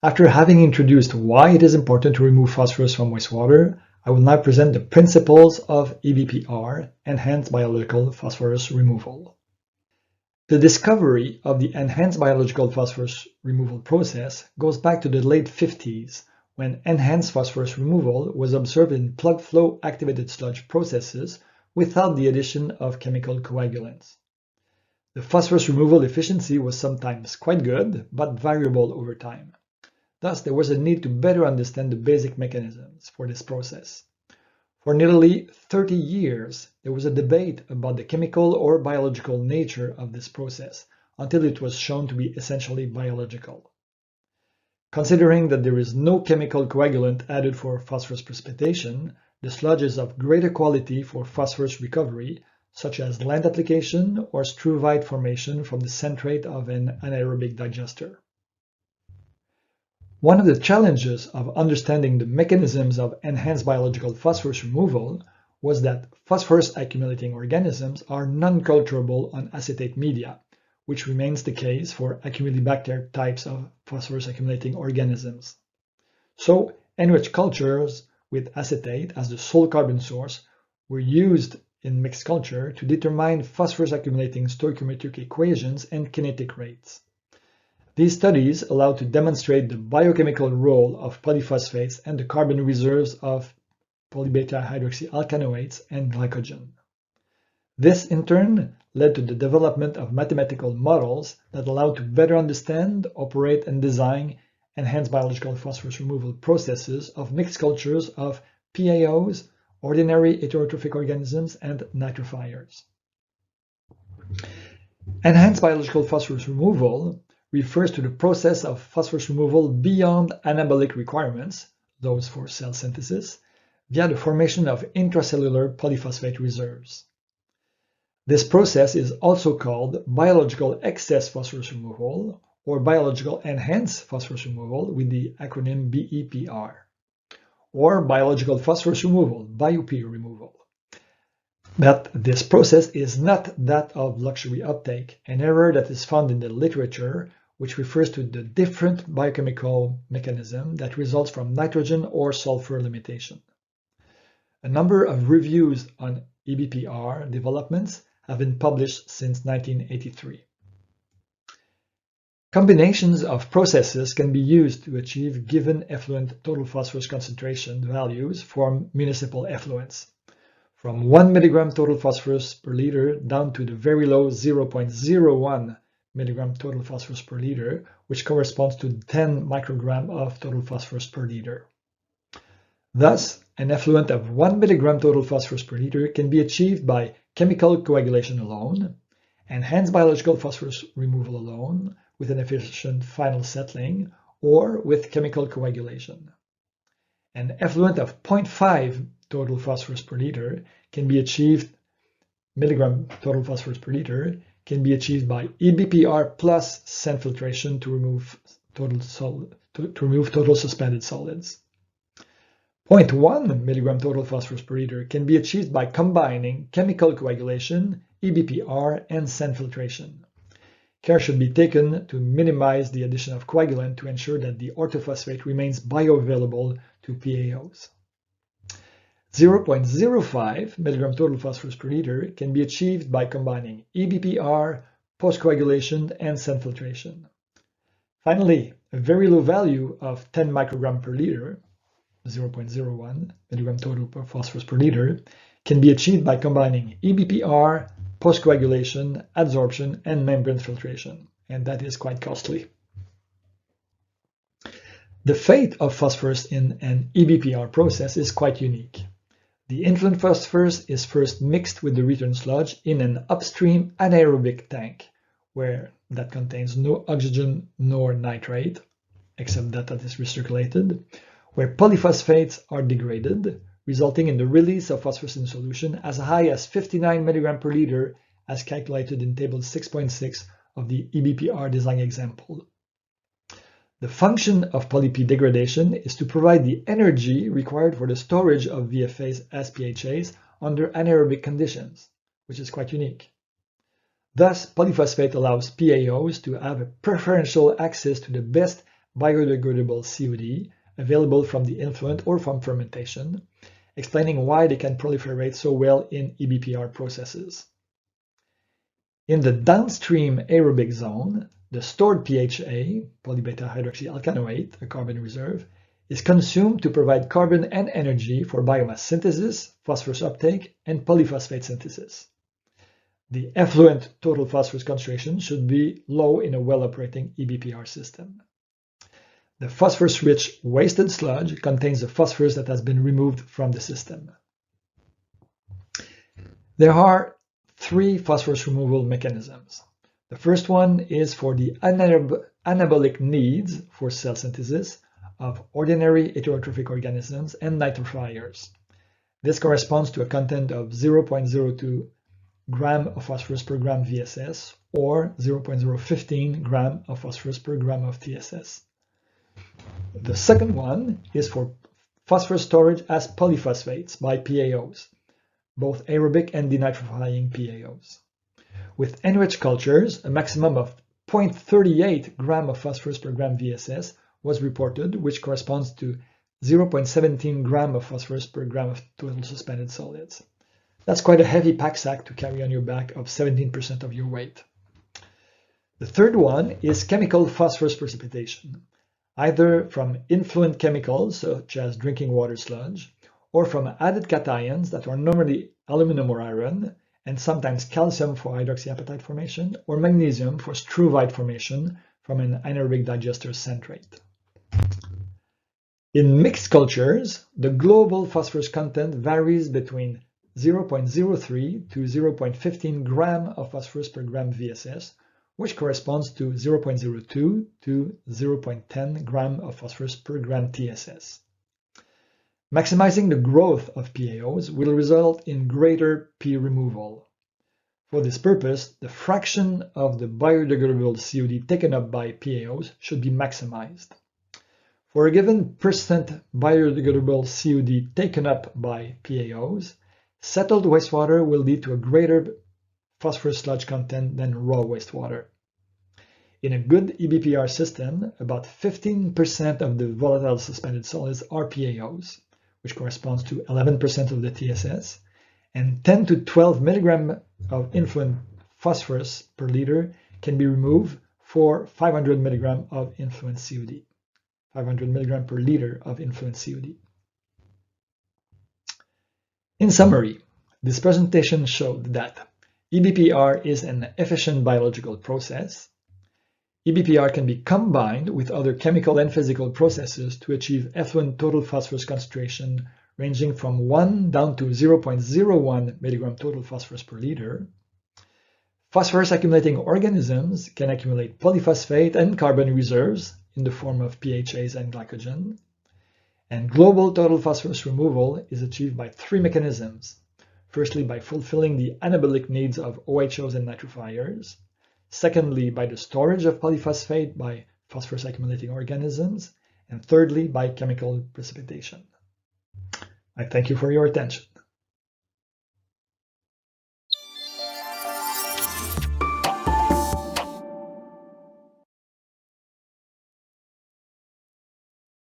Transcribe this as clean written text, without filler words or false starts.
After having introduced why it is important to remove phosphorus from wastewater, I will now present the principles of EBPR, Enhanced Biological Phosphorus Removal. The discovery of the enhanced biological phosphorus removal process goes back to the late 50s, when enhanced phosphorus removal was observed in plug flow activated sludge processes without the addition of chemical coagulants. The phosphorus removal efficiency was sometimes quite good, but variable over time. Thus, there was a need to better understand the basic mechanisms for this process. For nearly 30 years, there was a debate about the chemical or biological nature of this process, until it was shown to be essentially biological. Considering that there is no chemical coagulant added for phosphorus precipitation, the sludge is of greater quality for phosphorus recovery, such as land application or struvite formation from the centrate of an anaerobic digester. One of the challenges of understanding the mechanisms of enhanced biological phosphorus removal was that phosphorus-accumulating organisms are non-culturable on acetate media, which remains the case for Acinetobacter types of phosphorus-accumulating organisms. So, enriched cultures with acetate as the sole carbon source were used in mixed culture to determine phosphorus-accumulating stoichiometric equations and kinetic rates. These studies allow to demonstrate the biochemical role of polyphosphates and the carbon reserves of polybeta hydroxyalkanoates and glycogen. This, in turn, led to the development of mathematical models that allow to better understand, operate, and design enhanced biological phosphorus removal processes of mixed cultures of PAOs, ordinary heterotrophic organisms, and nitrifiers. Enhanced biological phosphorus removal refers to the process of phosphorus removal beyond anabolic requirements, those for cell synthesis, via the formation of intracellular polyphosphate reserves. This process is also called biological excess phosphorus removal or biological enhanced phosphorus removal with the acronym BEPR, or biological phosphorus removal, BIOP removal. But this process is not that of luxury uptake, an error that is found in the literature, which refers to the different biochemical mechanism that results from nitrogen or sulfur limitation. A number of reviews on EBPR developments have been published since 1983. Combinations of processes can be used to achieve given effluent total phosphorus concentration values for municipal effluents, from 1 mg total phosphorus per liter down to the very low 0.01 mg total phosphorus per liter, which corresponds to 10 microgram of total phosphorus per liter. Thus, an effluent of 1 mg total phosphorus per liter can be achieved by chemical coagulation alone, enhanced biological phosphorus removal alone, with an efficient final settling, or with chemical coagulation. An effluent of 0.5 total phosphorus per liter can be achieved, milligram total phosphorus per liter, can be achieved by EBPR plus sand filtration to remove total suspended solids. 0.1 milligram total phosphorus per liter can be achieved by combining chemical coagulation, EBPR, and sand filtration. Care should be taken to minimize the addition of coagulant to ensure that the orthophosphate remains bioavailable to PAOs. 0.05 mg total phosphorus per liter can be achieved by combining EBPR, post-coagulation, and sand filtration. Finally, a very low value of 10 microgram per liter, 0.01 mg total phosphorus per liter, can be achieved by combining EBPR, post-coagulation, adsorption, and membrane filtration, and that is quite costly. The fate of phosphorus in an EBPR process is quite unique. The influent phosphorus is first mixed with the return sludge in an upstream anaerobic tank, where that contains no oxygen nor nitrate, except that is recirculated, where polyphosphates are degraded, resulting in the release of phosphorus in solution as high as 59 mg per liter, as calculated in table 6.6 of the EBPR design example. The function of poly-P degradation is to provide the energy required for the storage of VFAs as PHAs under anaerobic conditions, which is quite unique. Thus, polyphosphate allows PAOs to have a preferential access to the best biodegradable COD available from the influent or from fermentation, explaining why they can proliferate so well in EBPR processes. In the downstream aerobic zone, the stored PHA, polybeta hydroxyalkanoate, a carbon reserve, is consumed to provide carbon and energy for biomass synthesis, phosphorus uptake, and polyphosphate synthesis. The effluent total phosphorus concentration should be low in a well-operating EBPR system. The phosphorus-rich wasted sludge contains the phosphorus that has been removed from the system. There are three phosphorus removal mechanisms. The first one is for the anabolic needs for cell synthesis of ordinary heterotrophic organisms and nitrophiliers. This corresponds to a content of 0.02 gram of phosphorus per gram VSS or 0.015 gram of phosphorus per gram of TSS. The second one is for phosphorus storage as polyphosphates by PAOs, both aerobic and denitrophylling PAOs. With enriched cultures, a maximum of 0.38 gram of phosphorus per gram VSS was reported, which corresponds to 0.17 gram of phosphorus per gram of total suspended solids. That's quite a heavy pack sack to carry on your back of 17% of your weight. The third one is chemical phosphorus precipitation, either from influent chemicals such as drinking water sludge, or from added cations that are normally aluminum or iron, and sometimes calcium for hydroxyapatite formation, or magnesium for struvite formation from an anaerobic digester centrate. In mixed cultures, the global phosphorus content varies between 0.03 to 0.15 gram of phosphorus per gram VSS, which corresponds to 0.02 to 0.10 gram of phosphorus per gram TSS. Maximizing the growth of PAOs will result in greater P removal. For this purpose, the fraction of the biodegradable COD taken up by PAOs should be maximized. For a given percent biodegradable COD taken up by PAOs, settled wastewater will lead to a greater phosphorus sludge content than raw wastewater. In a good EBPR system, about 15% of the volatile suspended solids are PAOs, which corresponds to 11% of the TSS, and 10 to 12 milligram of influent phosphorus per liter can be removed for 500 milligram of influent COD. 500 milligram per liter of influent COD. In summary, this presentation showed that EBPR is an efficient biological process. EBPR can be combined with other chemical and physical processes to achieve effluent total phosphorus concentration ranging from 1 down to 0.01 milligram total phosphorus per liter. Phosphorus accumulating organisms can accumulate polyphosphate and carbon reserves in the form of PHAs and glycogen. And global total phosphorus removal is achieved by three mechanisms. Firstly, by fulfilling the anabolic needs of OHOs and nitrophiliers. Secondly, by the storage of polyphosphate by phosphorus accumulating organisms. And thirdly, by chemical precipitation. I thank you for your attention.